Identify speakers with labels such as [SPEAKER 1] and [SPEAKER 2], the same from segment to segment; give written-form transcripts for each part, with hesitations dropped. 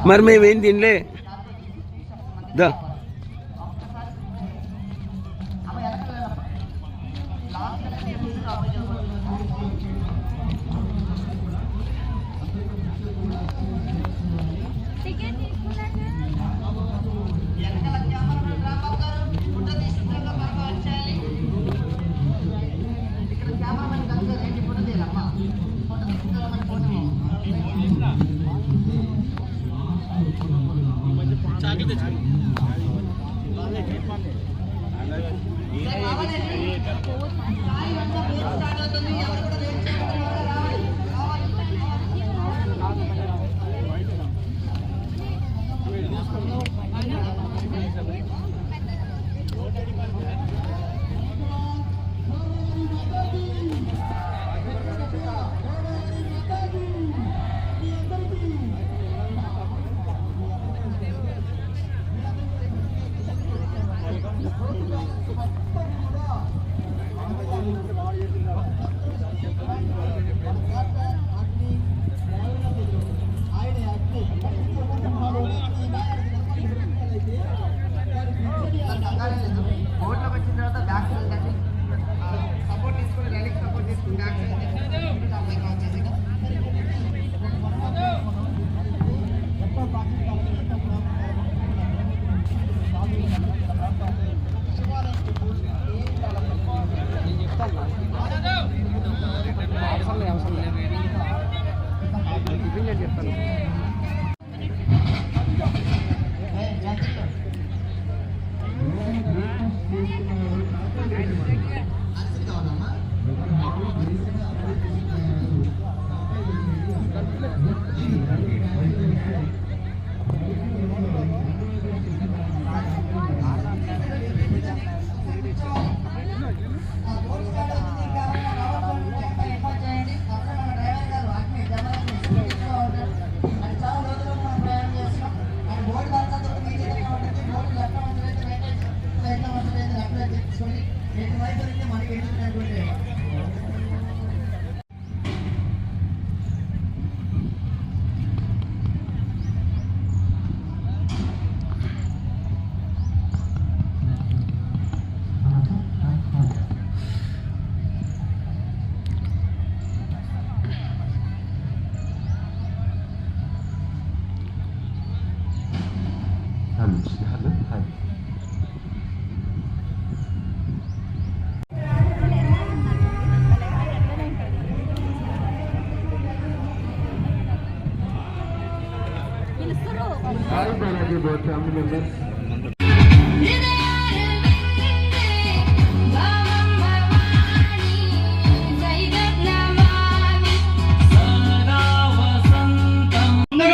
[SPEAKER 1] మరి మేమేం తినలే దా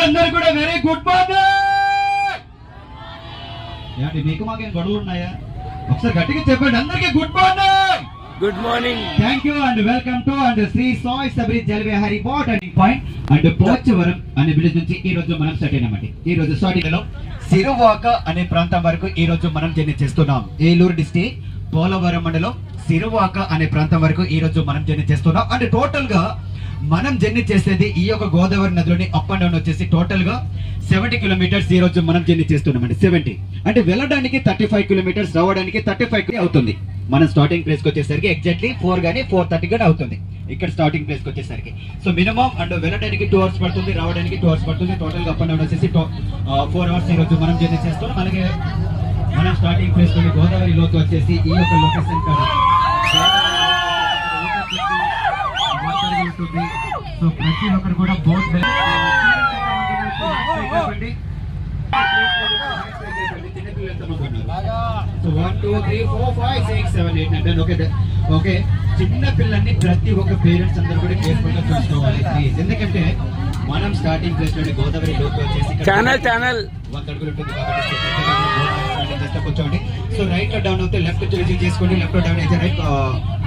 [SPEAKER 2] అందరూ కూడా వెరీ గుడ్ మార్నింగ్. మీకు మాకేం గొడవలు ఉన్నాయా? ఒకసారి గట్టిగా చెప్పండి అందరికి good morning.
[SPEAKER 1] Good morning.
[SPEAKER 2] Thank you and welcome to and Shri Sai Sabari Jalavihari watering point and Pochavaram అనే విలేజ్ నుంచి ఈ రోజు మనం స్టార్ట్ అయినామండి. ఈ రోజు స్టార్టింగ్ లో సిరువాక అనే ప్రాంతం వరకు ఈ రోజు మనం జర్నీ చేస్తున్నాం. ఏలూరు డిస్ట్రిక్ట్ పోలవరం మండలం సిరువాక అనే ప్రాంతం వరకు ఈ రోజు మనం జర్నీ చేస్తున్నాం. అండ్ టోటల్ గా మనం జర్నీ చేసేది ఈ యొక్క గోదావరి నదిలోని అప్ అండ్ డౌన్ వచ్చేసి టోటల్ గా 70 కిలోమీటర్స్ ఈ రోజు మనం జర్నీ చేస్తున్నామండి. 70 అంటే వెళ్ళడానికి 35 కిలోమీటర్స్, రావడానికి 35 అవుతుంది. మనం స్టార్టింగ్ ప్లేస్ కి వచ్చేసరికి ఎగ్జాక్ట్లీ 4 గానీ 4:30 గానీ అవుతుంది ఇక్కడ స్టార్టింగ్ ప్లేస్ కి వచ్చేసరికి. సో మినిమం అండ్ వెళ్ళడానికి 2 అవర్స్ పడుతుంది, రావడానికి 2 అవర్స్ పడుతుంది. టోటల్ గా అప్ అండ్ డౌన్ వచ్చేసి 4 అవర్స్ ఈ రోజు మనం జర్నీ చేస్తున్నాం. అలాగే మనం స్టార్టింగ్ ప్లేస్ లోని గోదావరి లోకి వచ్చేసి ఈ యొక్క లొకేషన్ ఉంటుంది. సో ప్రతి ఒక్కరు కూడా బోట్ ఓకే చిన్న పిల్లల్ని ప్రతి ఒక్క పేరెంట్స్ అందరూ కూడా కేర్ఫుల్ గా చూసుకోవాలి ప్లీజ్. ఎందుకంటే మనం స్టార్టింగ్ ప్లేస్ లోని గోదావరి లోకి వచ్చేసి
[SPEAKER 1] ఛానల్
[SPEAKER 2] 100 అడుగులు ఉంటుంది కాబట్టి కూర్చోండి. సో రైట్ లో డౌన్ అవుతే లెఫ్ట్ రిసీవ్ చేసుకోండి, లెఫ్ట్ లో డౌన్ అయితే రైట్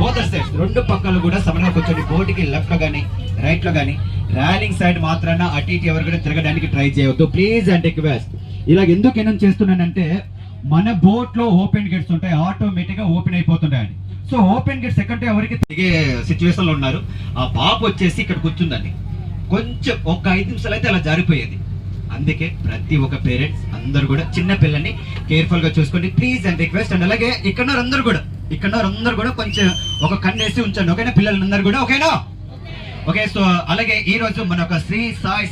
[SPEAKER 2] బోత్ సైడ్స్ రెండు పక్కలు కూడా సమానంగా కూర్చోండి. బోర్డుకి లెఫ్ట్ లో గానీ రైట్ లో గానీ ర్యాలింగ్ సైడ్ మాత్రాన అటు ఇటు ఎవరు కూడా తిరగడానికి ట్రై చేయవద్దు ప్లీజ్ అండ్ రిక్వెస్ట్. ఇలా ఎందుకు ఏం చేస్తున్నానంటే మన బోట్ లో ఓపెన్ గేట్స్ ఉంటాయి, ఆటోమేటిక్ గా ఓపెన్ అయిపోతుంటాయండి. సో ఓపెన్ గేట్స్ ఎక్కడంటే ఎవరికి తిరిగే సిచ్యువేషన్ లో ఉన్నారు. ఆ పాప వచ్చేసి ఇక్కడ కూర్చుందండి, కొంచెం ఒక 5 నిమిషాలు అయితే అలా జారిపోయేది. అందుకే ప్రతి ఒక్క పేరెంట్స్ అందరూ కూడా చిన్న పిల్లల్ని కేర్ఫుల్ గా చూసుకోండి ప్లీజ్ అండ్ రిక్వెస్ట్. అండ్ అలాగే ఇక్కడ అందరూ కూడా కొంచెం ఒక కన్నేసి ఉంచండి, ఓకేనా? పిల్లలందరూ కూడా ఓకేనా? ఓకే. సో అలాగే ఈ రోజు మన ఒక శ్రీ సాయి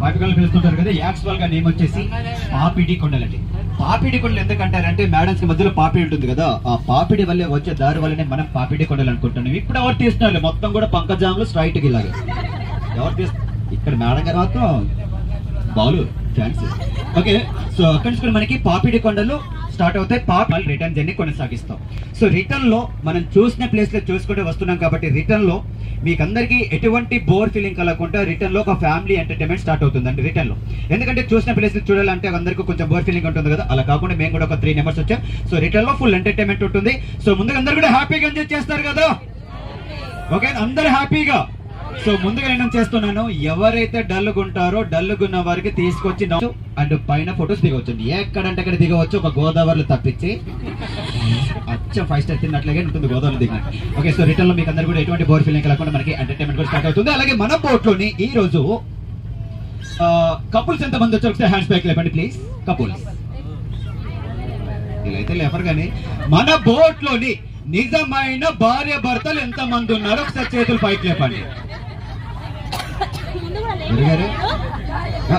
[SPEAKER 2] వాటికల్ని పిలుస్తుంటారు కదా, యాక్చువల్ గా నేమ్ వచ్చేసి పాపిడి కొండలండి. పాపిడి కొండలు ఎందుకంటారంటే మేడమ్స్ కి మధ్యలో పాపిడి ఉంటుంది కదా, ఆ పాపిడి వల్లే వచ్చే దారి వల్లనే మనం పాపిడి కొండలు అనుకుంటున్నాం. ఇప్పుడు ఎవరు తీస్తున్నారు మొత్తం కూడా పంకజాములు స్ట్రైట్ కి ఇలాగే ఎవరు తీస్తున్నారు? ఇక్కడ మేడం గారు మాత్రం బాలు థ్యాంక్స్. ఓకే. సో అక్కడి నుంచి కూడా మనకి పాపిడి కొండలు స్టార్ట్ అవుతాయి. పాపి రిటర్న్ జర్నీ కొనసాగిస్తాం. సో రిటర్న్ లో మనం చూసిన ప్లేస్ లో చూసుకుంటూ వస్తున్నాం కాబట్టి రిటర్న్ లో మీకు అందరికీ ఎటువంటి బోర్ ఫీలింగ్ కలగకుండా రిటర్న్ లో ఒక ఫ్యామిలీ ఎంటర్టైన్మెంట్ స్టార్ట్ అవుతుందండి రిటర్న్ లో. ఎందుకంటే చూసిన ప్లేస్ చూడాలంటే అందరికీ కొంచెం బోర్ ఫీలింగ్ ఉంటుంది కదా, అలా కాకుండా మేము కూడా ఒక 3 నెంబర్స్ వచ్చాం. సో రిటర్న్ లో ఫుల్ ఎంటర్టైన్మెంట్ ఉంటుంది. సో ముందుగా అందరు కూడా హ్యాపీగా ఎంజాయ్ చేస్తారు కదా, ఓకే? అందరు హ్యాపీగా. సో ముందుగా నేను చేస్తున్నాను, ఎవరైతే డల్లుగుంటారో డల్లుగున్న వారికి తీసుకొచ్చి అండ్ పైన ఫొటోస్ దిగవచ్చు. ఎక్కడంటే అక్కడ దిగవచ్చు, ఒక గోదావరిలో తప్పించి అచ్చం 5 స్టార్ తిన్నట్లుగా ఉంటుంది గోదావరిలో దిగినట్టు. ఓకే. సో రిటర్న్ లో మీకు అందరు కూడా ఎటువంటి బోర్ ఫీలింగ్ కలగకుండా మనకి ఎంటర్టైన్మెంట్ కూడా స్టార్ట్ అవుతుంది. అలాగే మన బోట్ లోని ఈ రోజు కపుల్స్ ఎంత మంది వచ్చారు ఒకసారి హ్యాండ్స్ పైకి లేపండి ప్లీజ్. కపుల్స్ ఇలా అయితే లేపరు కానీ మన బోట్ లోని నిజమైన భార్య భర్తలు ఎంత మంది ఉన్నారు ఒకసారి చేతులు పైకి లేపండి.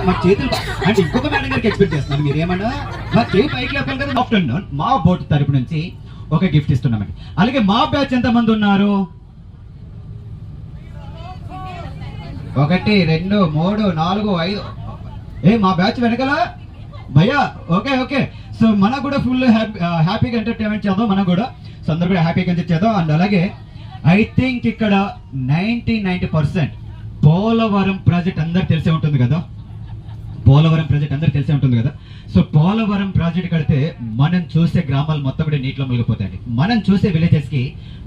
[SPEAKER 2] మా చేతులు అంటే ఇంకొక మేడం గారికి ఎక్స్పెక్ట్ చేస్తున్నాను, మీరు ఏమన్నా మా చేయి పైకి లేపాలి కదా. ఆఫ్టర్నూన్ మా బోట్ తరపు నుంచి ఒక గిఫ్ట్ ఇస్తున్నామండి. అలాగే మా బ్యాచ్ ఎంత మంది ఉన్నారు? 1 2 3 4 5 మా బ్యాచ్ వెనకాల భయ్యా. Okay okay. సో మనకు కూడా ఫుల్ హ్యాపీగా ఎంటర్టైన్మెంట్ చేద్దాం, మనం కూడా. సో అందరూ కూడా హ్యాపీగా ఎంజాయ్ చేద్దాం. అండ్ అలాగే ఐ థింక్ ఇక్కడ 90% పోలవరం ప్రాజెక్ట్ అందరికి తెలిసే ఉంటుంది కదా, పోలవరం ప్రాజెక్ట్ అందరికి తెలిసే ఉంటుంది కదా. సో పోలవరం ప్రాజెక్ట్ కడితే మనం చూసే గ్రామాలు మొత్తం కూడా నీటిలో మునిగిపోతాయండి. మనం చూసే విలేజెస్ కి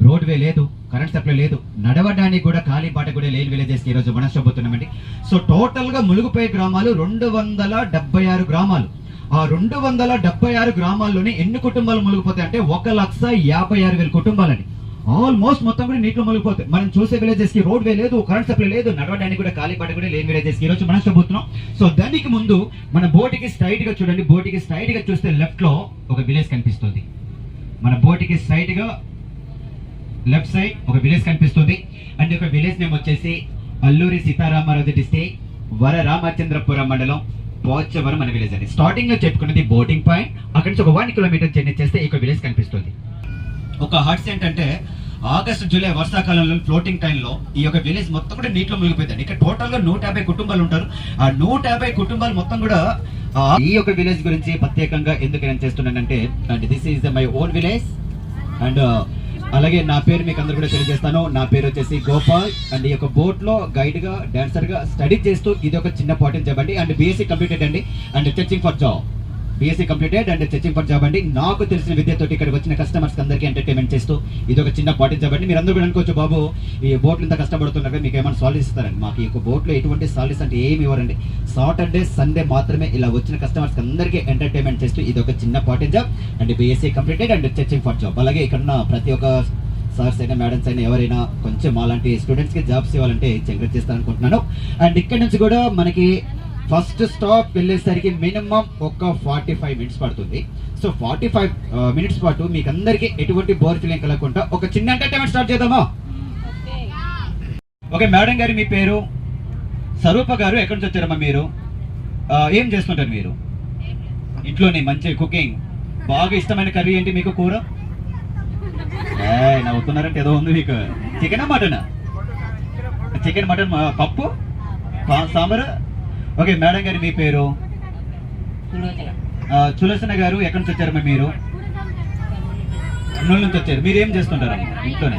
[SPEAKER 2] రోడ్ వే లేదు, కరెంట్ సప్లై లేదు, నడవడానికి కూడా ఖాళీ బాట కూడా లేని విలేజెస్ కి ఈ రోజు మనం చూపుతున్నామండి. సో టోటల్ గా మునిగిపోయే గ్రామాలు 276 గ్రామాలు. ఆ 276 గ్రామాల్లోనే ఎన్ని కుటుంబాలు మునిగిపోతాయి అంటే 1,56,000 కుటుంబాలండి. ఆల్మోస్ట్ మొత్తం కూడా నీటిలో మునిగిపోతాయి. మనం చూసే విలేజెస్ కి రోడ్ వే లేదు, కరెంట్ సప్లై లేదు, నడవడానికి కూడా ఖాళీ బాట కూడా లేని విలేజెస్ కి ఈ రోజు మనం చూపుతున్నాం. సో దానికి ముందు మన బోటికి స్ట్రైట్ గా చూడండి. బోటికి స్ట్రైట్ గా చూస్తే లెఫ్ట్ లో ఒక విలేజ్ కనిపిస్తుంది. మన బోటికి స్ట్రైట్ గా లెఫ్ట్ సైడ్ ఒక విలేజ్ కనిపిస్తుంది. అండ్ ఒక విలేజ్ నేమ్ వచ్చేసి అల్లూరి సీతారామరాజు డిస్ట్రిక్ట్, వరరామచంద్రపురం మండలం, పోచవరం అనే విలేజ్ అండి. స్టార్టింగ్ లో చెప్పుకున్నది బోటింగ్ పాయింట్. అక్కడి నుంచి ఒక 1 కిలోమీటర్ జర్నీ చేస్తే ఈ విలేజ్ కనిపిస్తుంది. ఒక హట్స్ ఏంటంటే ఆగస్టు జూలై వర్షాకాలంలో ఫ్లోటింగ్ టైంలో ఈ యొక్క విలేజ్ మొత్తం కూడా నీటిలో మునిగిపోయింది. ఇక్కడ టోటల్ గా 150 కుటుంబాలు ఉంటారు. ఆ 150 కుటుంబాలు మొత్తం కూడా ఈ యొక్క విలేజ్ గురించి ప్రత్యేకంగా ఎందుకు నేను చేస్తున్నానంటే, and this is my own village. And అలాగే నా పేరు మీకు అందరు కూడా తెలియజేస్తాను. నా పేరు వచ్చేసి గోపాల్. అండ్ ఈ యొక్క బోట్ లో గైడ్ గా, డాన్సర్ గా స్టడీ చేస్తూ ఇది ఒక చిన్న పార్ట్ చెప్పండి. అండ్ బీఎస్సీ కంప్లీటెడ్ అండి. And searching for job, BSc completed and searching for job అండి. నాకు తెలిసిన విద్యతోటి ఇక్కడ వచ్చిన కస్టమర్స్ అందరికీ ఎంటర్టైన్మెంట్ చేస్తూ ఇది ఒక చిన్న పార్ట్ చెప్పండి. మీరు అందరూ కూడా అనుకోవచ్చు, బాబు ఈ బోట్లు ఇంత కష్టపడుతున్నారు, మీకు ఏమైనా సాలరీస్ ఇస్తారండి? మాకు ఈ యొక్క బోట్లో ఎటువంటి సాలరీస్ అంటే ఏమి ఇవ్వరండి. సాటర్డే సండే మాత్రమే ఇలా వచ్చిన కస్టమర్స్ అందరికీ ఎంటర్టైన్మెంట్ చేస్తూ ఇది ఒక చిన్న part job and BSc completed and searching for job. అలాగే ఇక్కడ ప్రతి ఒక్క సార్స్ అయినా మేడమ్స్ అయినా ఎవరైనా కొంచెం అలాంటి స్టూడెంట్స్ కి జాబ్స్ ఇవ్వాలంటే ఎంకరేజ్ చేస్తాను అనుకుంటున్నాను. అండ్ ఇక్కడ నుంచి కూడా మనకి ఫస్ట్ స్టాప్ వెళ్ళేసరికి మినిమం ఒక 45 మినిట్స్ పడుతుంది. సో 45 మినిట్స్ పాటు మీకు అందరికి ఎటువంటి బోర్ ఫీలింగ్ కలగకుండా ఒక చిన్న ఎంటర్టైన్మెంట్ స్టార్ట్ చేద్దామా? ఓకే మేడం గారు, మీ పేరు? స్వరూప గారు, ఎక్కడి నుంచి వచ్చారమ్మా మీరు? ఏం చేస్తుంటారు మీరు ఇంట్లోనే? మంచి కుకింగ్. బాగా ఇష్టమైన కర్రీ ఏంటి మీకు? కూర? నవ్వుతున్నారంటే ఏదో ఉంది మీకు. చికెనా మటనా? చికెన్, మటన్, పప్పు, సాంబార్. ఓకే మేడం గారు, మీ పేరు? సులోచన గారు, ఎక్కడి నుంచి వచ్చారమ్మా మీరు? కర్నూలు నుంచి వచ్చారు. మీరు ఏం చేస్తుంటారు ఇంట్లోనే?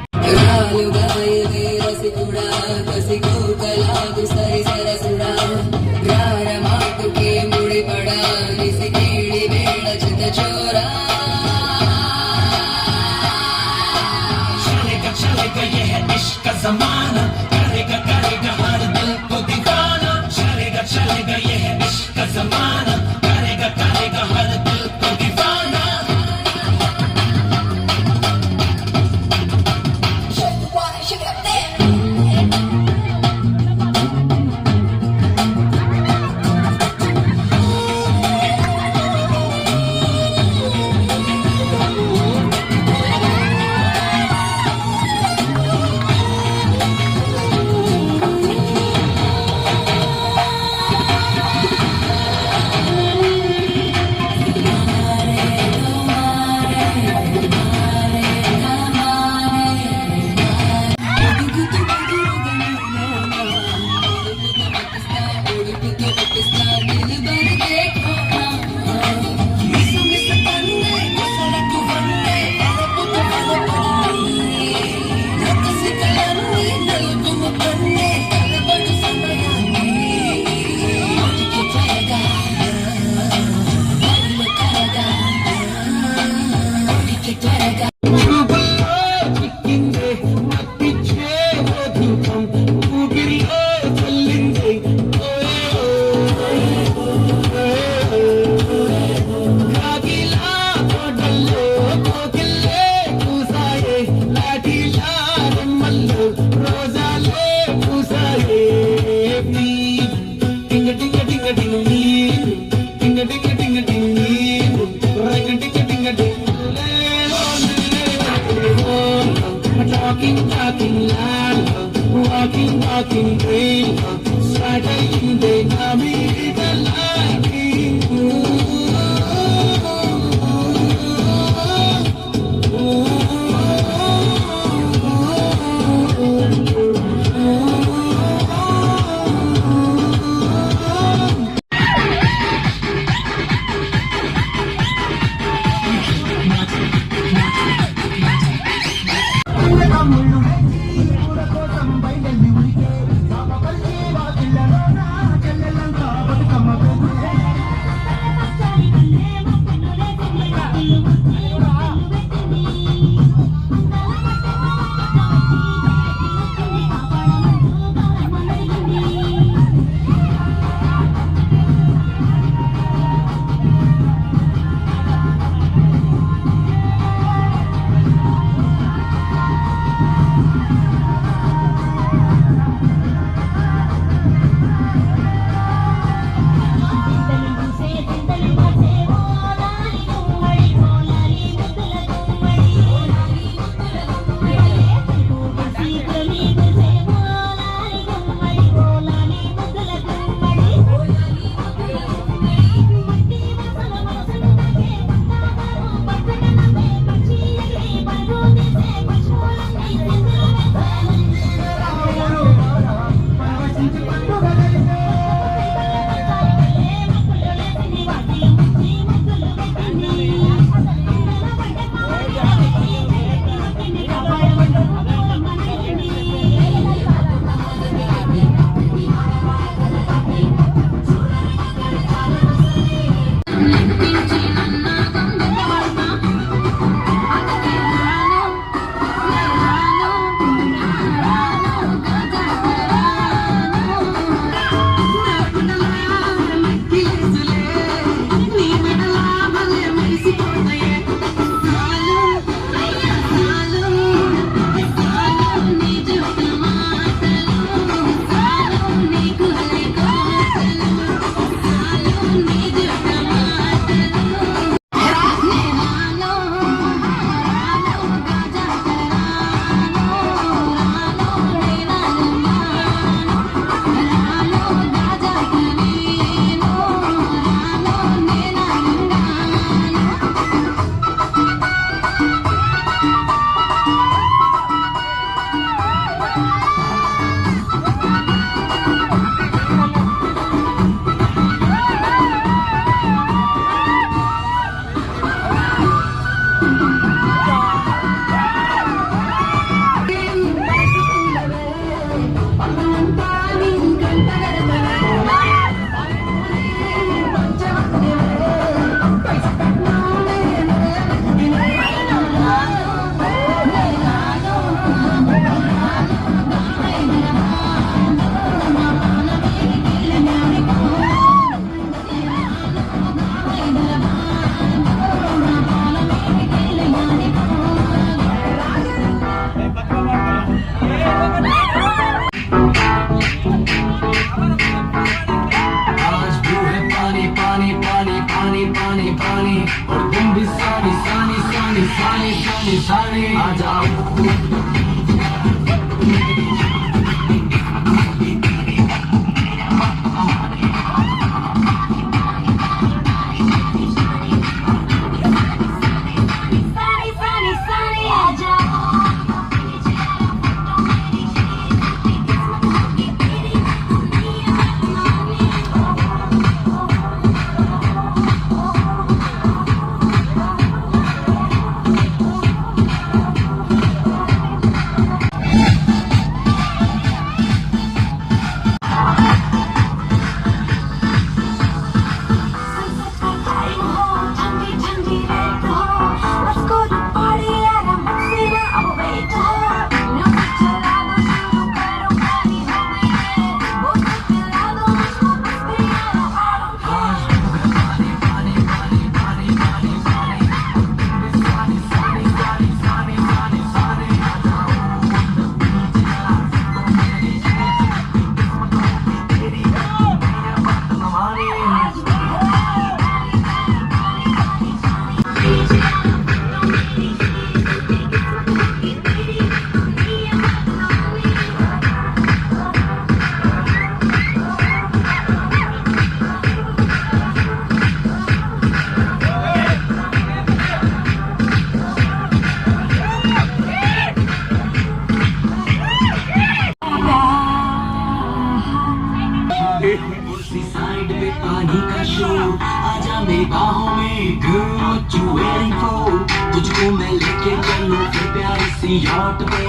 [SPEAKER 3] girl, what you waiting for? तुझको मैं लेके चलूं फिर प्यारी सी yacht पे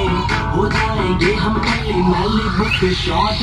[SPEAKER 3] हो जाएंगे हम कल मैलिबू पे शॉट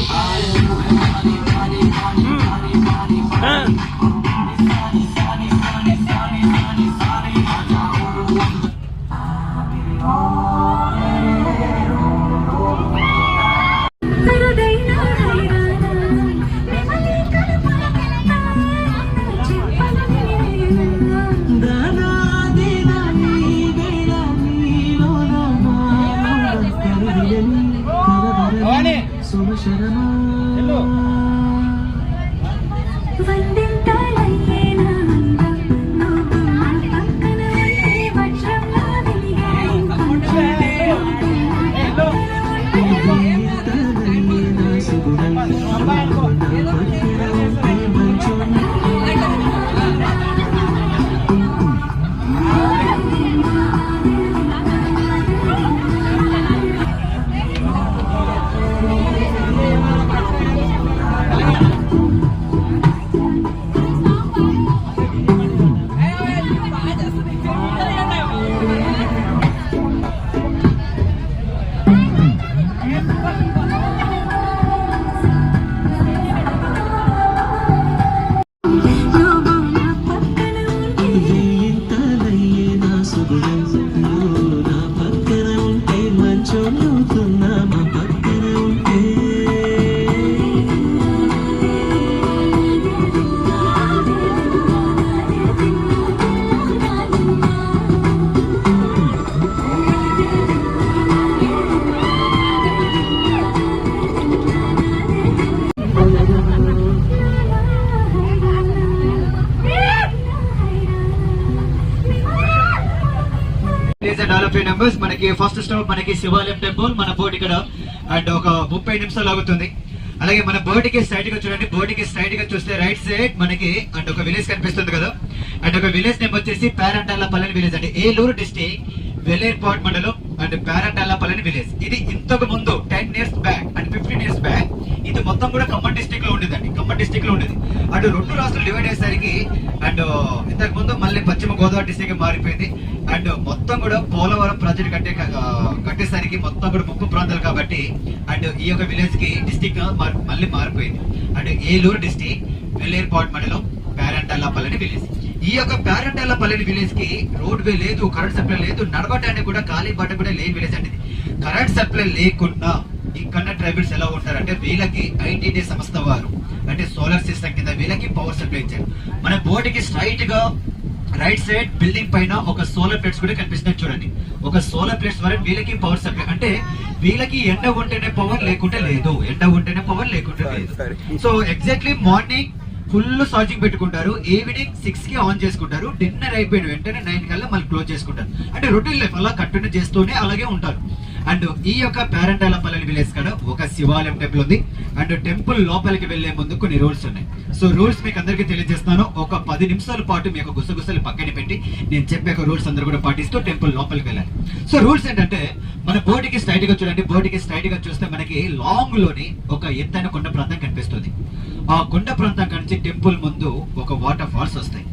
[SPEAKER 2] నంబర్స్ మనకి ఫస్ట్ స్టాప్ మనకి శివాలయం టెంపుల్ మన బోట్ ఇక్కడ అండ్ ఒక 30 నిమిషాలు ఆగుతుంది. అలాగే మన బోట్ కి స్ట్రైట్ గా చూడండి, బోట్ కి స్ట్రైట్ గా చూస్తే రైట్ సైడ్ మనకి అండ్ ఒక విలేజ్ కనిపిస్తుంది కదా. అండ్ ఒక విలేజ్ నేమ్ వచ్చేసి పేరంటాలపల్లి విలేజ్ అంటే ఏలూరు డిస్ట్రిక్ట్ వెల్లేర్పాట్ మండలం అండ్ పేరంటాలపల్లి విలేజ్. ఇది ఇంతకు ముందు 10 years back and 15 years back ఇది మొత్తం కూడా ఖమ్మం డిస్ట్రిక్ట్ లో ఉండేదండి. ఖమ్మం డిస్ట్రిక్ట్ లో ఉండేది. అటు 2 రాష్ట్రాలు డివైడ్ అయ్యేసరికి అండ్ ఇంతకు ముందు మళ్ళీ పశ్చిమ గోదావరి డిస్ట్రిక్ట్ మారిపోయింది. అండ్ మొత్తం కూడా పోలవరం ప్రాజెక్ట్ కట్టేసరికి మొత్తం కూడా ముప్పు ప్రాంతాలు కాబట్టి అండ్ ఈ యొక్క విలేజ్ కి డిస్ట్రిక్ట్ మళ్ళీ మారిపోయింది. అండ్ ఏలూరు డిస్ట్రిక్ట్ వెల్లేర్పాట్ మండలం పేరంటాలపల్లి విలేజ్. ఈ యొక్క పేరంటాలపల్లి విలేజ్ కి రోడ్ వే లేదు, కరెంట్ సప్లై లేదు, నడవటానికి కూడా ఖాళీ బాట కూడా లేని విలేజ్ అండి. కరెంట్ సప్లై లేకుండా ఇక్కడ ట్రైబల్స్ ఎలా ఉంటారంటే వీళ్ళకి ఐటీడీ సంస్థ వారు అంటే సోలార్ సిస్టమ్ కింద వీళ్ళకి పవర్ సప్లై ఇచ్చారు. మన బోర్డుకి స్ట్రైట్ గా రైట్ సైడ్ బిల్డింగ్ పైన ఒక సోలార్ ప్లేట్స్ కూడా కనిపిస్తున్నాయి చూడండి. ఒక సోలార్ ప్లేట్స్ ద్వారా వీళ్ళకి పవర్ సప్లై అంటే వీళ్ళకి ఎండ ఉంటేనే పవర్ లేకుంటే లేదు, ఎండ ఉంటేనే పవర్ లేకుంటే లేదు. So exactly morning full charging పెట్టుకుంటారు, ఈవినింగ్ 6 కి ఆన్ చేసుకుంటారు, డిన్నర్ అయిపోయిన వెంటనే 9 కల్లా మళ్ళీ క్లోజ్ చేసుకుంటారు. అంటే రొటీన్ లైఫ్ అలా కంటిన్యూ చేస్తూనే అలాగే ఉంటారు. అండ్ ఈ యొక్క పేరంటాలపల్లి విలేజ్ కాడ ఒక శివాలయం టెంపుల్ ఉంది. అండ్ టెంపుల్ లోపలికి వెళ్లే ముందు కొన్ని రూల్స్ ఉన్నాయి. సో రూల్స్ మీకు అందరికీ తెలియజేస్తాను. ఒక 10 నిమిషాల పాటు మీకు గుసగుసలు పక్కన పెట్టి నేను చెప్పే రూల్స్ అందరూ కూడా పాటిస్తూ టెంపుల్ లోపలికి వెళ్ళాలి. సో రూల్స్ ఏంటంటే మన బోటికి స్ట్రైట్ గా చూడండి, బోటికి స్ట్రైట్ గా చూస్తే మనకి లాంగ్ లోని ఒక ఎత్తైన కొండ ప్రాంతం కనిపిస్తుంది. ఆ కొండ ప్రాంతం నుంచి టెంపుల్ ముందు ఒక వాటర్ ఫాల్స్ వస్తాయి.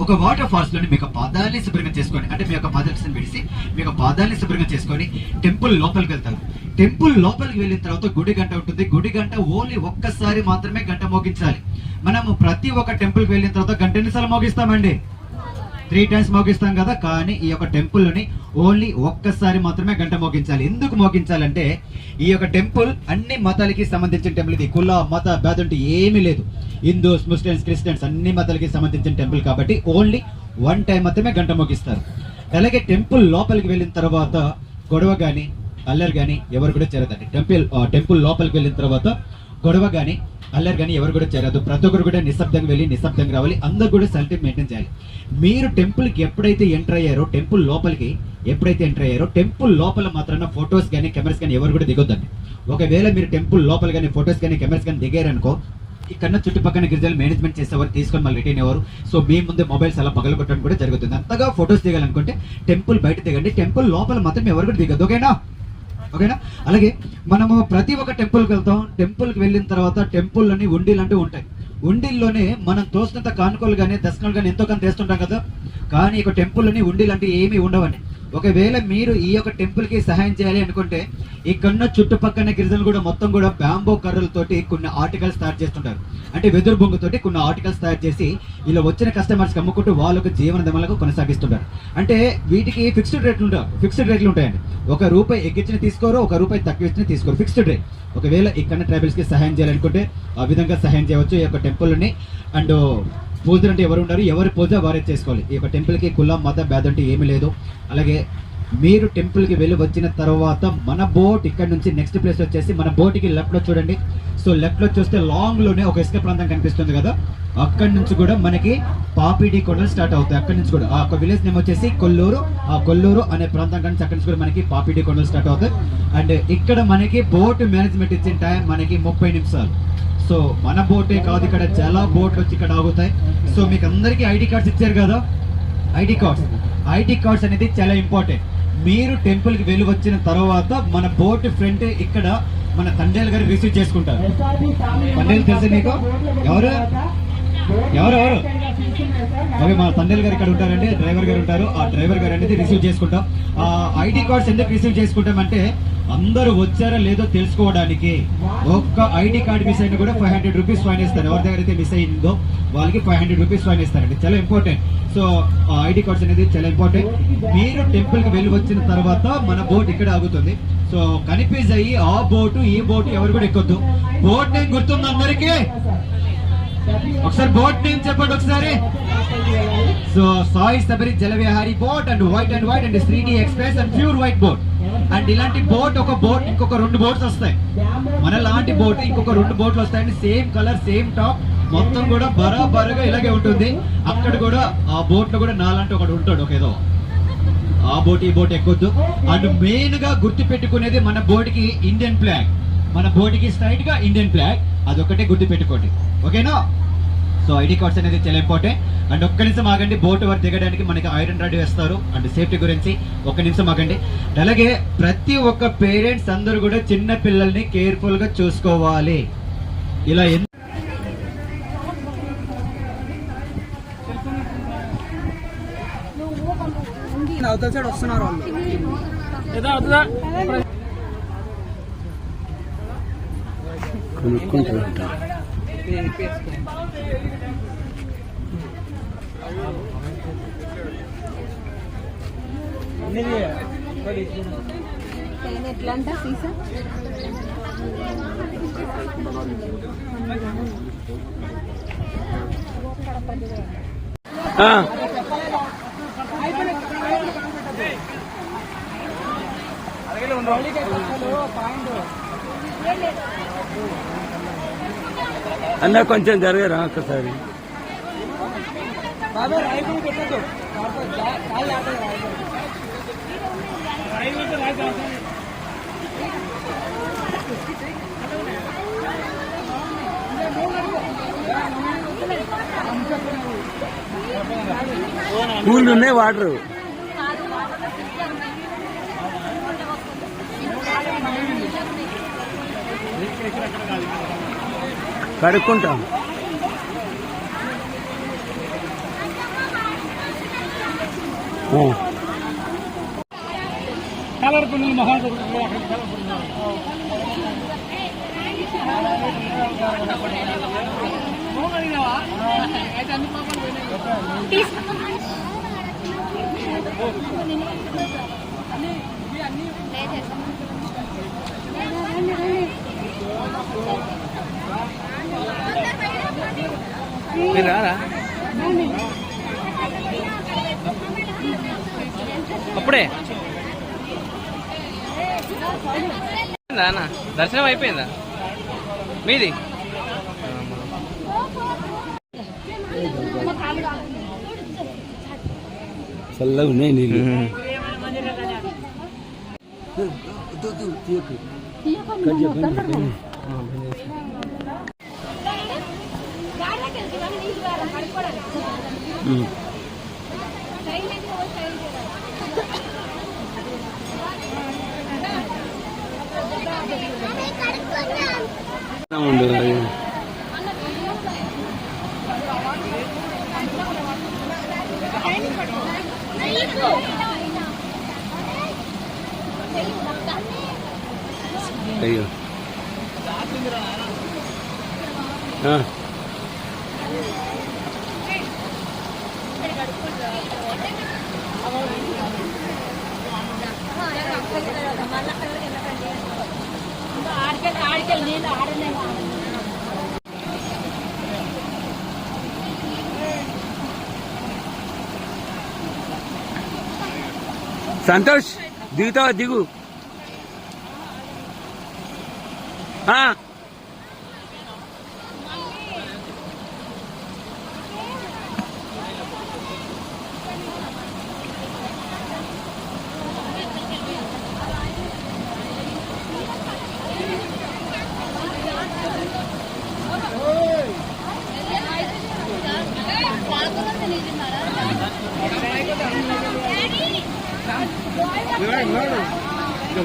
[SPEAKER 2] ఒక వాటర్ ఫాల్స్ లోని మీకు పాదాలని శుభ్రంగా చేసుకొని అంటే మీ యొక్క పాదాలను విడిసి మీకు పాదాలని శుభ్రంగా చేసుకొని టెంపుల్ లోపలికి వెళ్తారు. టెంపుల్ లోపలికి వెళ్ళిన తర్వాత గుడి గంట ఉంటుంది. గుడి గంట ఓన్లీ ఒక్కసారి మాత్రమే గంట మోగించాలి. మనము ప్రతి ఒక్క టెంపుల్ కి వెళ్ళిన తర్వాత గంట ఎన్నిసార్లు మోగిస్తామండి? 3 times మోగిస్తాం కదా. కానీ ఈ యొక్క టెంపుల్ లోని ఓన్లీ ఒక్కసారి మాత్రమే గంట మోగించాలి. ఎందుకు మోగించాలంటే ఈ యొక్క టెంపుల్ అన్ని మతాలకి సంబంధించిన టెంపుల్. ఇది కుల మత భేదం ఏమీ లేదు. హిందూస్, ముస్లిమ్స్, క్రిస్టియన్స్ అన్ని మతాలకి సంబంధించిన టెంపుల్ కాబట్టి ఓన్లీ 1 time మాత్రమే గంట మోగిస్తారు. అలాగే టెంపుల్ లోపలికి వెళ్ళిన తర్వాత గొడవ గాని అల్లరి గాని ఎవరు కూడా చేరదండి. టెంపుల్ లోపలికి వెళ్ళిన తర్వాత గొడవ గాని అల్లరి గాని ఎవరు కూడా చేరదు. ప్రతి ఒక్కరు కూడా నిశ్శబ్దంగా వెళ్ళి నిశ్శబ్దంగా రావాలి. అందరూ కూడా సెల్ఫ్ మెయింటైన్ చేయాలి. మీరు టెంపుల్ కి ఎప్పుడైతే ఎంటర్ అయ్యారో టెంపుల్ లోపలికి ఎప్పుడైతే ఎంటర్ అయ్యారో టెంపుల్ లోపల మాత్రం ఫొటోస్ కానీ కెమెరాస్ కానీ ఎవరు కూడా దిగొద్దండి. ఒకవేళ మీరు టెంపుల్ లోపల కానీ ఫొటోస్ కానీ కెమెరాస్ కానీ దిగారనుకో ఇక్కడ చుట్టుపక్కల గిరిజనులు మేనేజ్మెంట్ చేసేవారు తీసుకొని మళ్ళీ రిటర్న్ అయ్యేవారు. సో మీ ముందే మొబైల్స్ అలా పగలగొట్టడం కూడా జరుగుతుంది. అంతగా ఫొటోస్ దిగాలనుకుంటే టెంపుల్ బయట దిగండి. టెంపుల్ లోపల మాత్రం ఎవరు కూడా దిగద్దు. ఓకేనా? అలాగే మనము ప్రతి ఒక్క టెంపుల్కి వెళ్తాం. టెంపుల్కి వెళ్ళిన తర్వాత టెంపుల్లోని ఉండీలు అంటూ ఉంటాయి. ఉండిల్లోనే మనం తోసినంత కానుకలు కానీ దశకాలు కానీ ఎంతో కొంత తెస్తుంటాం కదా. కానీ ఇక టెంపుల్లోని ఉండిలు అంటే ఏమీ ఉండవండి. ఒకవేళ మీరు ఈ యొక్క టెంపుల్ కి సహాయం చేయాలి అనుకుంటే ఇక్కడున్న చుట్టుపక్కల గిరిజనులు కూడా మొత్తం కూడా బ్యాంబో కర్రలతోటి కొన్ని ఆర్టికల్స్ తయారు చేస్తుంటారు. అంటే వెదురు బొంగుతోటి కొన్ని ఆర్టికల్స్ తయారు చేసి ఇలా వచ్చిన కస్టమర్స్ అమ్ముకుంటూ వాళ్ళకు జీవన దమలకు కొనసాగిస్తుంటారు. అంటే వీటికి ఫిక్స్డ్ రేట్లు ఉంటాయండి. ₹1 ఎక్కించిన తీసుకోరు, ₹1 తక్కువ ఇచ్చిన తీసుకోరు, ఫిక్స్డ్ రేట్. ఒకవేళ ఇక్కడ ట్రైబల్స్ కి సహాయం చేయాలనుకుంటే ఆ విధంగా సహాయం చేయవచ్చు. ఈ యొక్క టెంపుల్ని అండ్ పూజలు అంటే ఎవరు ఉన్నారు, ఎవరి పూజ వారే చేసుకోవాలి. ఈ యొక్క టెంపుల్కి కుల మత భేదం అంటే ఏమీ లేదు. అలాగే మీరు టెంపుల్కి వెళ్ళి వచ్చిన తర్వాత మన బోట్ ఇక్కడ నుంచి నెక్స్ట్ ప్లేస్ వచ్చేసి మన బోట్కి లెఫ్ట్లో చూడండి. సో లెఫ్ట్లో చూస్తే లాంగ్లోనే ఒక ఇసుక ప్రాంతం కనిపిస్తుంది కదా, అక్కడి నుంచి కూడా మనకి పాపిడి కొండలు స్టార్ట్ అవుతాయి. అక్కడి నుంచి కూడా ఆ ఒక విలేజ్ నేమ్ వచ్చేసి కొల్లూరు. ఆ కొల్లూరు అనే ప్రాంతం కానీ అక్కడి నుంచి కూడా మనకి పాపిడి కొండలు స్టార్ట్ అవుతాయి. అండ్ ఇక్కడ మనకి బోట్ మేనేజ్మెంట్ ఇచ్చిన టైం మనకి 30 నిమిషాలు. సో మన బోటే కాదు, ఇక్కడ చాలా బోట్లు వచ్చి ఇక్కడ ఆగుతాయి. సో మీకు అందరికీ ఐడి కార్డ్స్ ఇచ్చారు కదా, ఐడి కార్డ్స్ అనేది చాలా ఇంపార్టెంట్. మీరు టెంపుల్కి వెళ్ళి వచ్చిన తర్వాత మన బోట్ ఫ్రంట్ ఇక్కడ మన తండ్రి గారు రిసీవ్ చేసుకుంటారు. తండ్రి తెలుసు మీకు? ఎవరు ఓకే, మా తండ్రి గారు ఇక్కడ ఉంటారండి, డ్రైవర్ గారు ఉంటారు. ఆ డ్రైవర్ గారు అనేది రిసీవ్ చేసుకుంటాం. ఆ ఐడి కార్డ్స్ ఎందుకు రిసీవ్ చేసుకుంటామంటే అందరూ వచ్చారా లేదో తెలుసుకోవడానికి. ఒక్క ఐడి కార్డ్ మిస్ అయినా కూడా ₹500 ఫైన్ ఇస్తారు. ఎవరి దగ్గర అయితే మిస్ అయిందో వాళ్ళకి ₹500 ఫైన్ ఇస్తారండి. చాలా ఇంపార్టెంట్. సో ఐడి కార్డ్స్ అనేది చాలా ఇంపార్టెంట్. మీరు టెంపుల్ కి వెళ్ళి వచ్చిన తర్వాత మన బోట్ ఇక్కడ ఆగుతుంది. సో కన్ఫ్యూజ్ అయ్యి ఆ బోటు ఈ బోటు ఎవరు కూడా ఎక్కొద్దు. బోట్ నేమ్ గుర్తుంది అందరికీ? ఒకసారి బోట్ నేమ్ చెప్పండి ఒకసారి. So Sai Sabari Jalavihari boat and white and 3D express and pure white boat. And ఇలాంటి బోట్ ఇంకొక 2 బోట్స్ వస్తాయి. మన లాంటి బోట్ ఇంకొక 2 బోట్లు వస్తాయండి. సేమ్ కలర్, సేమ్ టాప్, మొత్తం కూడా బరాబరుగా ఇలాగే ఉంటుంది. అక్కడ కూడా ఆ బోట్ లో కూడా నాలాంటి ఒకటి ఉంటాడు, ఒక ఏదో ఆ బోట్ ఈ బోట్ ఎక్కొద్దు. అండ్ మెయిన్ గా గుర్తు పెట్టుకునేది మన బోట్ కి ఇండియన్ ఫ్లాగ్. మన బోట్ కి స్ట్రైట్ గా ఇండియన్ ఫ్లాగ్, అదొక్కటే గుర్తు పెట్టుకోండి. ఓకేనా? సో ఐడి కార్డ్స్ అనేది చాలా ఇంపార్టెంట్. అండ్ ఒక్క నిమిషం ఆగండి, బోట్ వరకు దిగడానికి మనకి ఐరన్ రాడ్ వేస్తారు. అండ్ సేఫ్టీ గురించి ఒక్క నిమిషం ఆగండి. అలాగే ప్రతి ఒక్క పేరెంట్స్ అందరూ కూడా చిన్న పిల్లల్ని కేర్ఫుల్ గా చూసుకోవాలి. ఇలా
[SPEAKER 4] అవతల సైడ్ వస్తున్నారు వాళ్ళు.
[SPEAKER 1] కొనుక్కుంటారంట.
[SPEAKER 5] ఎట్లా అంట సీసా
[SPEAKER 1] అన్న కొంచెం జరగరా ఒక్కసారి. కూల్ ఉన్నాయి వాటర్. కడుక్కుంటాం.
[SPEAKER 4] కలర్ఫుల్ మహాదేవ్
[SPEAKER 1] మీరు రారా? అప్పుడే దర్శనం అయిపోయిందా మీది? చల్లగా ఉన్నాయి నీళ్ళు. ఉండు అయ్యో
[SPEAKER 5] ఆడికెళ్ళి నీళ్ళు ఆడనే
[SPEAKER 1] సంతోష్ దిగుతావా? దిగు.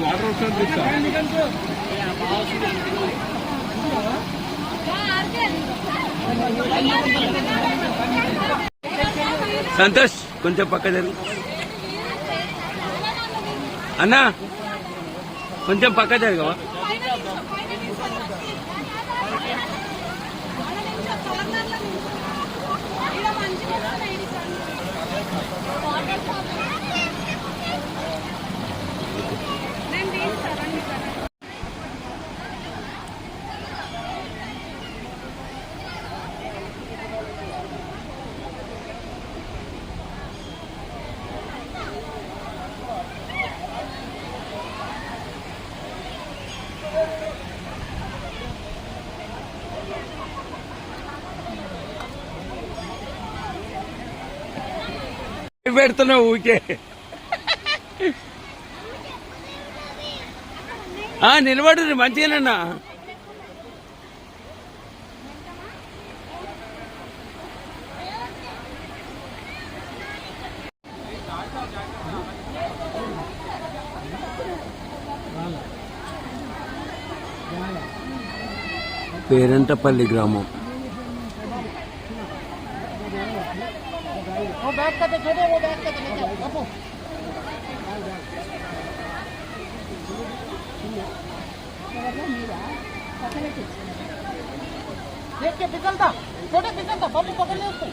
[SPEAKER 4] వాటర్ వస్తుంది.
[SPEAKER 1] సంతోష్ కొంచెం పక్క జరుగు అన్నా, కొంచెం పక్క జరగవా? పెడుతున్నావు ఊకే. నిలబడు మంచిగానన్నా. పేరంటపల్లి గ్రామం.
[SPEAKER 4] पिघलता छोटे पिघलता बाबू पकड़ ले उसको.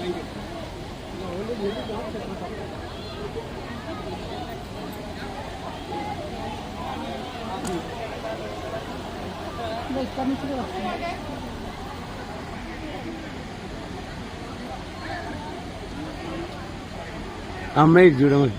[SPEAKER 1] అమ్మాయి చూడమని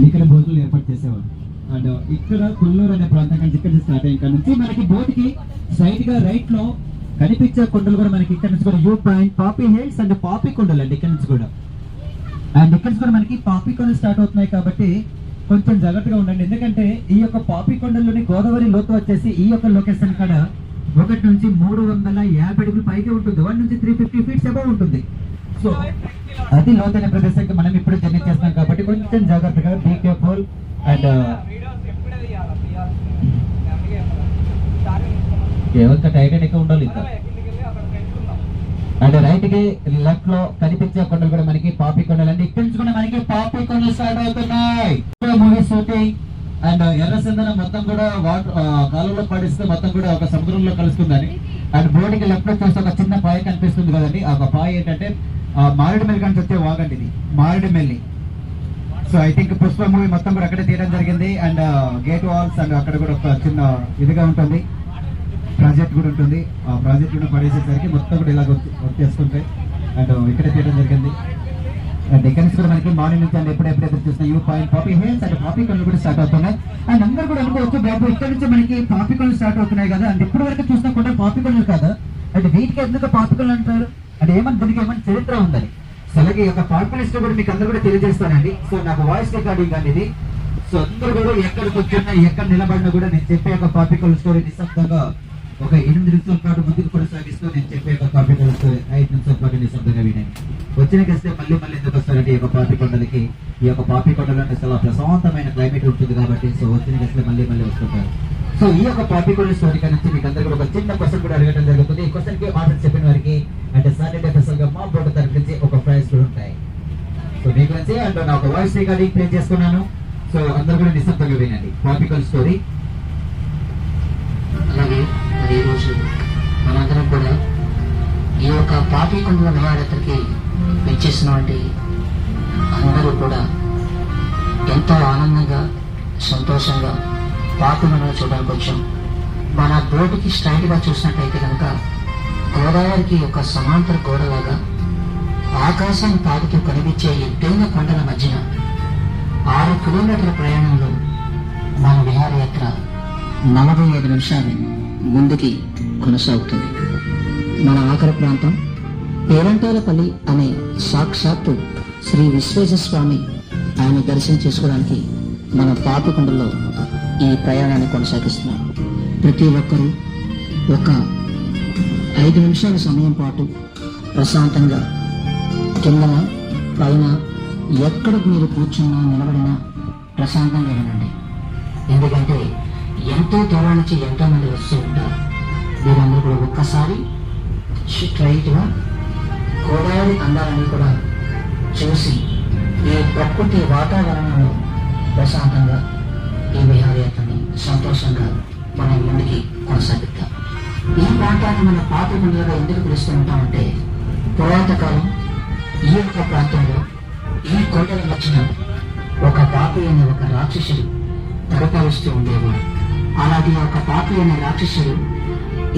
[SPEAKER 2] ఇక్కడ బోట్లు ఏర్పాటు చేసేవారు. అండ్ ఇక్కడ కొల్లూరు అనే ప్రాంతం నుంచి ఇక్కడ స్టార్ట్ అయ్యి ఇక్కడ నుంచి మనకి బోట్ కి సైడ్ గా రైట్ లో కనిపించే కొండలు కూడా మనకి ఇక్కడ నుంచి కూడా view point, poppy hills and poppy కొండలు అండి ఇక్కడ నుంచి కూడా. అండ్ ఇక్కడ నుంచి కూడా మనకి పాపీ కొండలు స్టార్ట్ అవుతున్నాయి కాబట్టి కొంచెం జాగ్రత్తగా ఉండండి. ఎందుకంటే ఈ యొక్క పాపీ కొండల్లోని గోదావరి లోతు వచ్చేసి ఈ యొక్క లొకేషన్ కాడ 1 నుంచి 350 అడుగులు పైకి ఉంటుంది. 1 నుంచి 350 ఫీట్స్ అబౌవ్ ఉంటుంది. సో అతి లోతైన ప్రదేశానికి మనం ఇప్పుడు జర్నీ చేస్తాం కాబట్టి కొంచెం జాగ్రత్తగా బీ కేర్ఫుల్. అండ్ ఎవరికి టైటానిక్ ఉండాలి ఇంకా. అండ్ రైట్ కి లెఫ్ట్ లో కనిపించే కొండలు కూడా మనకి పాపీ కొండలు అండి. ఇక్కడ నుంచి కూడా మనకి పాపీ కొండలు స్టార్ట్ అవుతున్నాయి. మూవీ షూటింగ్ అండ్ ఎర్రచందనం మొత్తం కూడా వాటర్ కాలంలో పడిస్తే మొత్తం కూడా ఒక సముద్రంలో కలుస్తుందని. అండ్ బోర్డుకి లెఫ్ట్ లో చూస్తే ఒక చిన్న పాయ కనిపిస్తుంది కదండి. ఆ పాయ ఏంటంటే మారేడుమిల్లి నుంచి వచ్చే వాగండి ఇది, Maredumilli. So I think Pushpa movie మొత్తం కూడా అక్కడే తీయడం జరిగింది. అండ్ గేట్ వాల్స్ అండ్ అక్కడ కూడా ఒక చిన్న ఇదిగా ఉంటుంది, ప్రాజెక్ట్ కూడా ఉంటుంది. ఆ ప్రాజెక్ట్ కూడా పడేసేసరికి మొత్తం కూడా ఇలా వచ్చేస్తుంటాయి. అండ్ ఇక్కడే తీయడం జరిగింది. అండ్ ఇక్కడ నుంచి కూడా మనకి మార్నింగ్ నుంచి అండ్ ఎప్పుడెప్పుడు చూసిన view point, poppy hills and poppy కొండలు కూడా స్టార్ట్ అవుతున్నాయి. అండ్ అందరూ కూడా అనుకోవచ్చు బాబు ఇక్కడ నుంచి మనకి పాపీ కొండలు స్టార్ట్ అవుతున్నాయి కదా. అండ్ ఇప్పటి వరకు చూసినా కూడా పాపీ కొండలు కాదా, అంటే వీటికి ఎందుకు పాపికలు అంటారు అంటే ఏమన్నా దీనికి ఏమైనా చరిత్ర ఉందని. సో అలాగే ఈ యొక్క పాపులర్ కూడా మీకు అందరూ కూడా తెలియజేస్తానండి. సో నాకు వాయిస్ రికార్డింగ్ అనేది సో అందరూ కూడా ఎక్కడ కూర్చున్నా ఎక్కడ నిలబడినా కూడా నేను చెప్పే ఒక పాపికల్ స్టోరీ నిశ్శబ్దంగా ఒక 8 నిమిషాల పాటు ముందుకు కొనసాగిస్తూ నేను చెప్పే ఒక పాపికల్ స్టోరీ 5 నిమిషాల పాటు నిశ్శబ్దంగా వినండి. వచ్చిన గస్తే మళ్ళీ ఎందుకు వస్తారంటే ఈ యొక్క పాపికొండలకి, ఈ యొక్క పాపికొండలో చాలా ప్రశాంతమైన క్లైమేట్ ఉంటుంది కాబట్టి సో వచ్చిన గస్తే మళ్ళీ వస్తుంటారు. సో ఈ యొక్క పాపికొండ స్టోరీ నుంచి మీకు అందరూ కూడా ఒక చిన్న క్వశ్చన్ కూడా అడగడం జరుగుతుంది. ఈ క్వశ్చన్ కి ఆన్సర్ చెప్పిన వారికి అంటే సాటర్డే స్పెషల్ గా మా బోర్డు తరఫు నుంచి ఒక ప్రైజ్ కూడా ఉంటాయి. సో మీ గురించి అంటే నా ఒక వాయిస్ రికార్డింగ్ ప్లే చేసుకున్నాను. సో అందరూ కూడా నిశ్శబ్దంగా వినండి పాపికల్ స్టోరీ.
[SPEAKER 6] అలాగే మరి ఈరోజు మనందరం కూడా ఈ యొక్క పాపికొండల విహారయాత్రకి విచ్చేసినటువంటి అందరూ కూడా ఎంతో ఆనందంగా సంతోషంగా పాపికొండలు చూడడానికి వచ్చాం. మన బోర్డుకి స్ట్రైట్ గా చూసినట్టయితే కనుక గోదావరికి ఒక సమాంతర గోడలాగా ఆకాశాన్ని తాగుతూ కనిపించే ఎత్తైన కొండల మధ్యన 6 కిలోమీటర్ల ప్రయాణంలో మన విహారయాత్ర 45 నిమిషాలు ముందుకి కొనసాగుతుంది. మన ఆఖరి ప్రాంతం పేరంటాలపల్లి అనే సాక్షాత్తు శ్రీ విశ్వేశ్వర స్వామి ఆయన దర్శనం చేసుకోవడానికి మన పాపికొండలో ఈ ప్రయాణాన్ని కొనసాగిస్తున్నాం. ప్రతి ఒక్కరూ ఒక 5 నిమిషాల సమయం పాటు ప్రశాంతంగా కిందన పైన ఎక్కడ మీరు కూర్చున్నా నిలబడినా ప్రశాంతంగా వినండి. ఎందుకంటే ఎంతో దూరం నుంచి ఎంతో మంది వస్తూ ఉంటారు. మీరందరూ కూడా ఒక్కసారి స్ట్రైట్ గా గోదావరి అందాలని కూడా చూసి ఈ ప్రకృతి వాతావరణంలో ప్రశాంతంగా ఈ విహారయాత్రని సంతోషంగా మనం ముందుకి కొనసాగిద్దాం. ఈ ప్రాంతాన్ని మన పాపికొండలుగా ఎందుకు పిలుస్తూ ఉంటామంటే పురాత కాలం ఈ యొక్క ప్రాంతంలో ఈ కొండల మధ్యన ఒక పాపి అనే ఒక రాక్షసుడు పరిపాలిస్తూ ఉండేవాడు. అలాగే ఒక పాపి అనే రాక్షసుడు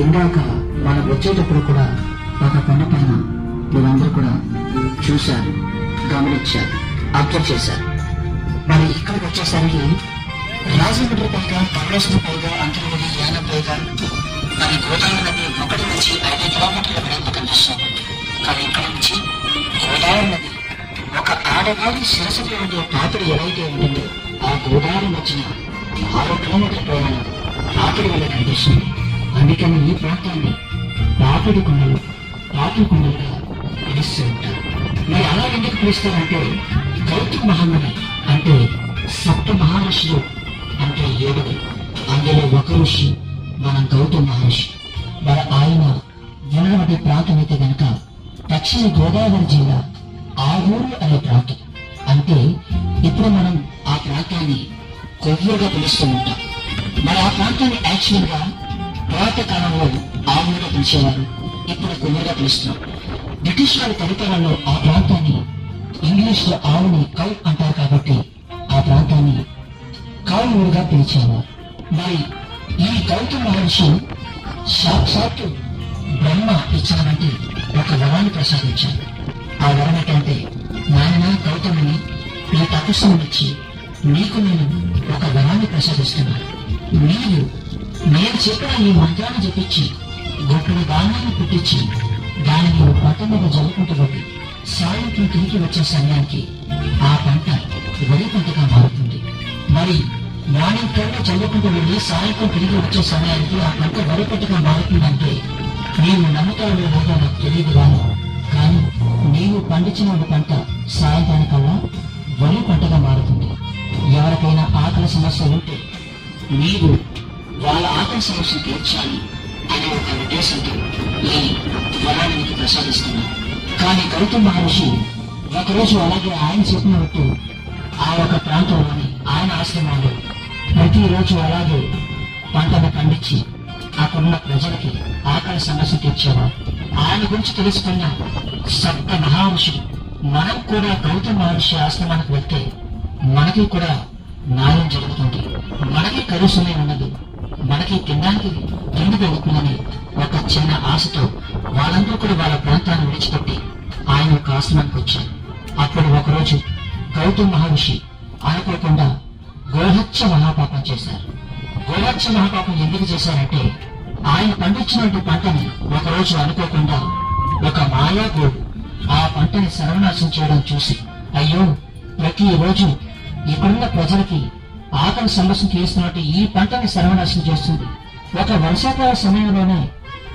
[SPEAKER 6] ఇందాక మనం వచ్చేటప్పుడు కూడా ఒక కొండ పైన వీళ్ళందరూ కూడా చూశారు, గమనించారు, అబ్జర్వ్ చేశారు. మరి ఇక్కడికి వచ్చేసరికి రాజమండ్రి పైగా, కాళేశ్వరం పైగా, అంతర్వేది, యానం పైగా మరి గోదావరి నది 1 నుంచి 5 కిలోమీటర్ల వెడల్పు కనిపిస్తుంది. కానీ ఇక్కడ నుంచి గోదావరి నది ఒక ఆడవారి శిరసులో ఉండే పాపిడి ఏదైతే ఉంటుందో ఆ గోదావరి మధ్యన 6 కిలోమీటర్ల ప్రయాణం పాపిడి వల్ల కనిపిస్తుంది. అందుకని ఈ ప్రాంతాన్ని పాపిడి కొండలు, పాపిడి కొండలుగా పిలుస్తూ ఉంటారు. మరి అలా ఎందుకు పిలుస్తారంటే గౌతమ మహాముని అంటే 7 మహర్షులు అంటే 7. అందులో ఒక ఋషి మన గౌతమ మహర్షి. మరి ఆయన ఉన్నటువంటి ప్రాంతం అయితే కనుక దక్షిణ గోదావరి జిల్లా ఆవూరు అనే ప్రాంతం. అంటే ఇప్పుడు మనం ఆ ప్రాంతాన్ని కొవ్వూరుగా పిలుస్తూ ఉంటాం. మరి ఆ ప్రాంతాన్ని యాక్చువల్ గా పురాత కాలంలో ఆవూరుగా పిలిచేవారు, ఇప్పుడు కొవ్వూరుగా పిలుస్తున్నాం. బ్రిటిష్ వారి పరిపాలనలో ఆ ప్రాంతాన్ని ఇంగ్లీష్ లో ఆవుని కౌ అంటారు కాబట్టి ఆ ప్రాంతాన్ని కావురుగా పిలిచేవారు. మరి ఈ గౌతమ మహర్షి సాక్షాత్తు బ్రహ్మ ఇచ్చినటువంటి ఒక వరాన్ని ప్రసాదించారు. ఆ వరం ఏంటంటే, నాయన గౌతముని ఈ తపస్సును ఇచ్చి నీకు నేను ఒక వరాన్ని ప్రసాదిస్తున్నాను. నీవు నేను చెప్పిన ఈ మంత్రాన్ని జపించి గొప్ప దానాన్ని పుట్టించి దాన్ని నీవు పంట మీద జల్లుకుంటూ సాయంత్రం తిరిగి వచ్చే సమయానికి ఆ పంట వరి పంటగా మారుతుంది. మరి మార్నింగ్ టైంలో చల్లుకుంటూ వెళ్ళి సాయంత్రం తిరిగి వచ్చే సమయానికి ఆ పంట వరి పంటగా మారుతుందంటే నీవు నమ్మకాలు లేదో నాకు తెలియదు కానీ నీవు పండించిన పంట సాయంత్రానికల్లా వరి పంటగా మారుతుంది. ఎవరికైనా ఆకలి సమస్య ఉంటే నీవు వాళ్ళ ఆకలి సమస్య తీర్చాలి అనే ఒక ఉద్దేశంతో ఈ వరాన్ని నీకు ప్రసాదిస్తున్నాను. కానీ గౌతమ మహర్షి ఒకరోజు అలాగే ఆయన చెప్పినట్టు ఆ యొక్క ప్రాంతంలోని ఆయన ఆశ్రమంలో ప్రతిరోజు అలాగే పంటను పండించి అక్కడున్న ప్రజలకి ఆకలి సమస్య తీర్చేవారు. ఆయన గురించి తెలుసుకున్న 7 మహర్షులు మనం కూడా గౌతమ మహర్షి ఆశ్రమానికి వెళ్తే మనకి కూడా న్యాయం జరుగుతుంది, మనకి కలుసునే ఉండదు, మనకి తినడానికి తిండి దొరుకుతుందని ఒక చిన్న ఆశతో వాళ్ళందరూ కూడా వాళ్ళ ప్రాంతాన్ని విడిచిపెట్టి ఆయన యొక్క ఆశ్రమానికి వచ్చారు. అప్పుడు ఒకరోజు గౌతమ మహర్షి అనుకోకుండా గోహత్య మహాపాపం చేశారు. గోహత్య మహాపాపం ఎందుకు చేశారంటే ఆయన పండించినటువంటి పంటని ఒకరోజు అనుకోకుండా ఒక మాయా గోడు ఆ పంటని సర్వనాశం చేయడం చూసి, అయ్యో ప్రతి రోజు ఇక్కడున్న ప్రజలకి ఆకలి సమస్య చేస్తున్నట్టు ఈ పంటని సర్వనాశనం చేస్తుంది. ఒక వర్షాకాల సమయంలోనే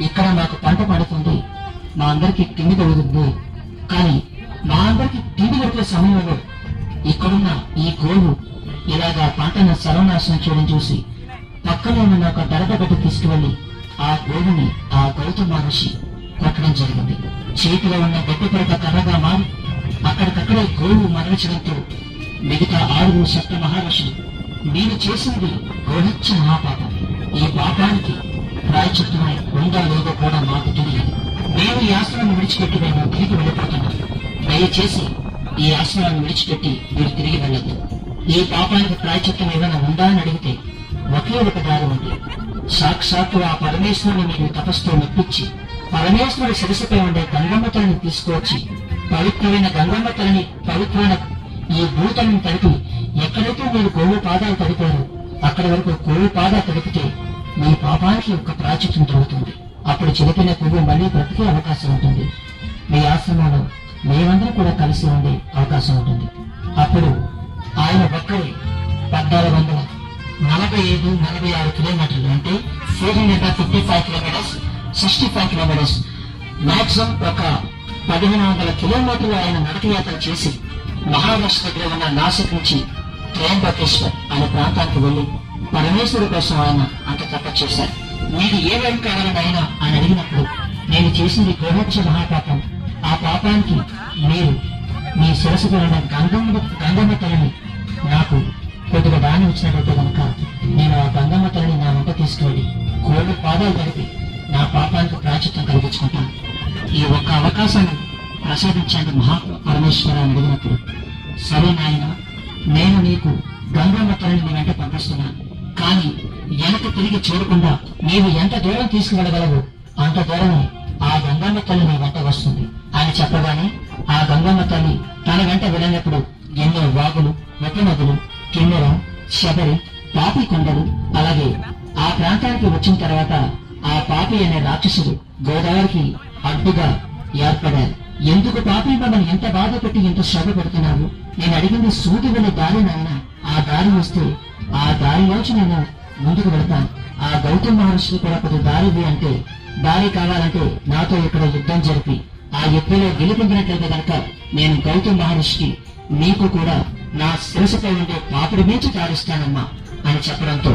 [SPEAKER 6] ఇక్కడ మాకు పంట పడుతుంది, మా అందరికి తిండి దొరుకుతుంది. కానీ మా అందరికి తిండి దొరికే సమయంలో ఇక్కడున్న ఈ గోవు ఇలాగా పంటను సర్వనాశనం చేయడం చూసి పక్కనే ఉన్న ఒక దడగడ్డ తీసుకువెళ్లి ఆ గోవుని ఆ గౌతమ మహర్షి కొట్టడం జరిగింది. చేతిలో ఉన్న గడ్డి పరక కర్రగా మారి అక్కడికక్కడే గోవు మరణించడంతో మిగతా 6 సప్త మహర్షులు, మీరు చేసినది గోహత్య మహాపాపం, ఈ పాపానికి ప్రాయచిత్తమై ఉందా లేదో కూడా మాకు తెలియదు. మేము ఈ ఆశ్రమాన్ని విడిచిపెట్టి మేము తిరిగి వెళ్ళిపోతున్నాం. దయచేసి ఈ ఆశ్రమాన్ని విడిచిపెట్టి మీరు తిరిగి వెళ్ళద్దు. ఈ పాపానికి ప్రాయచిత్తం ఏమైనా ఉందా అని అడిగితే ఒకే ఒక దారి ఉంది. సాక్షాత్తు ఆ పరమేశ్వరుని మీరు తపస్సుతో మెప్పించి పరమేశ్వరుడి శిరసుపై ఉండే గంగమ్మ తలని తీసుకువచ్చి పవిత్రమైన గంగమ్మ తలని పవిత్రమైన ఈ భూతలను తడిపి ఎక్కడైతే మీరు గోవు పాదాలు తడిపారో అక్కడి వరకు గోవు పాదాలు తడిపితే మీ పాపానికి ఒక ప్రాచిత్యం దొరుకుతుంది. అప్పుడు చిలిపిన పువ్వు మళ్లీ బ్రతికే అవకాశం ఉంటుంది. మీ ఆశ్రమంలో మేమందరం కూడా కలిసి ఉండే అవకాశం ఉంటుంది. అప్పుడు ఆయన ఒక్కరే 1445-46 కిలోమీటర్లు, అంటే 455 కిలోమీటర్స్, 65 కిలోమీటర్స్, మాక్సిమం ఒక 1500 కిలోమీటర్లు ఆయన నడకయాత్ర చేసి మహారాష్ట్ర దగ్గర ఉన్న నాసిక్ నుంచి త్రయంబకేశ్వర్ అనే ప్రాంతానికి వెళ్లి పరమేశ్వరుడు కోసం ఆయన అంత తప్ప చేశారు. మీకు ఏమేం కావాలని ఆయన అడిగినప్పుడు, నేను చేసింది గోహత్య మహాపాపం, ఆ పాపానికి మీరు మీ శిరసుకు ఉన్న గంగమ్మ తలని నాకు కొద్దిగా దానం ఇచ్చినట్లయితే కనుక నేను ఆ గంగమ్మ తలని నా వెంట తీసుకువెళ్ళి గోడు పాదాలు తడిపి నా పాపానికి ప్రాచిత్యం కలిగించుకుంటాను. ఈ ఒక్క అవకాశాన్ని ప్రసాదించండి మహా పరమేశ్వర అని అడిగినప్పుడు, సరే నాయన, నేను నీకు గంగమ్మ తలని నీ వెంట పంపిస్తున్నాను. కానీ వెనక తిరిగి చూడకుండా నీవు ఎంత దూరం తీసుకువెళ్ళగలవు అంత దూరమే ఆ గంగమ్మ తల్లి నీ వెంట వస్తుంది అని చెప్పగానే ఆ గంగమ్మ తల్లి తన వెంట వెళ్ళినప్పుడు ఎన్నో వాగులు, ఉపనదులు, కిన్నెర, శబరి, పాపి కొండలు, అలాగే ఆ ప్రాంతానికి వచ్చిన తర్వాత ఆ పాపి అనే రాక్షసుడు గోదావరికి అడ్డుగా ఏర్పడారు. ఎందుకు పాపి మమ్మల్ని ఎంత బాధ పెట్టి ఎంత శ్రమ పెడుతున్నావు? నేను అడిగింది సూది వెళ్ళే దారి నాయన, ఆ దారి వస్తే ఆ దారిలోంచి నేను ముందుకు వెళ్తాను. ఆ గౌతమ మహర్షి కూడా కొద్ది దారిది అంటే దారి కావాలంటే నాతో ఇక్కడ యుద్ధం జరిపి ఆ యుద్ధంలో గెలుపొందినట్లయితే కనుక నేను గౌతమ మహర్షికి నీకు కూడా నా శిరసుపై ఉండే పాపిడి మించి దారిస్తానమ్మా అని చెప్పడంతో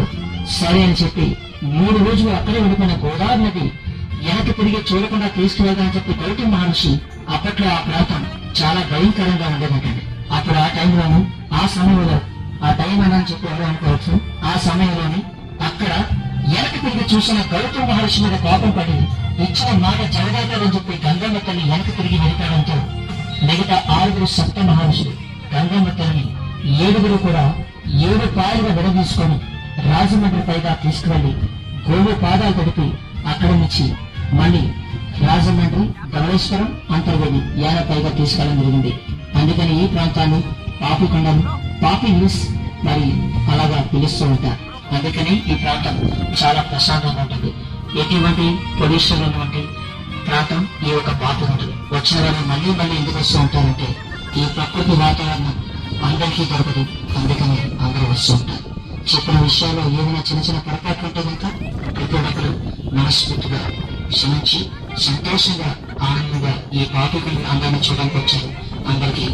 [SPEAKER 6] సరే అని చెప్పి 3 రోజులు అక్కడే ఉండిపోయిన గోదావరి నది వెనక్కి తిరిగి చూడకుండా తీసుకువెళ్దామని చెప్పి గౌతమ మహర్షి, అప్పట్లో ఆ ప్రాంతం చాలా భయంకరంగా ఉండేదంటండి. అప్పుడు ఆ టైంలోను ఆ సమయంలో ఆ టైం అని చెప్పి ఎవరు అనుకోవచ్చు, ఆ సమయంలోని అక్కడ వెనక్కి తిరిగి చూసిన గౌతమ మహర్షి మీద కోపం పడి ఇచ్చిన మాట జరగాలని చెప్పి గంగమ్మ తల్లి వెనక్కి తిరిగి వెళ్ళిపోవడంతో మిగతా 6 సప్త మహర్షులు గంగమ్మ తల్లిని 7 కూడా 7 పాయలుగా విడదీసుకొని రాజమండ్రి పైగా తీసుకువెళ్లి గోవు పాదాలు తడిపి అక్కడి నుంచి మళ్ళీ రాజమండ్రి, ధవళేశ్వరం, అంతర్వేది పైగా తీసుకెళ్ళడం జరిగింది. అందుకని ఈ ప్రాంతాన్ని పాపికొండలు, పాపి హిల్స్ మరి అలాగా పిలుస్తూ ఉంటారు. అందుకని ఈ ప్రాంతం చాలా ప్రశాంతంగా ఉంటుంది. ఎటువంటి పొల్యూషన్ ఉన్నటువంటి ప్రాంతం ఈ ఒక పాపి ఉంటుంది. వచ్చిన వాళ్ళు మళ్ళీ ఎందుకు వస్తూ ఉంటారంటే ఈ ప్రకృతి వాతావరణం అందరికీ దొరకదు, అందుకని అందరూ వస్తూ ఉంటారు. చెప్పిన విషయాల్లో ఏదైనా చిన్న పొరపాట్లు ఉంటే కనుక ఎప్పుడప్పుడు మనస్ఫూర్తిగా క్షమించి సంతోషంగా ఆనందంగా ఈ పాపికుని అందరినీ చూడడానికి వచ్చారు. అందరికీ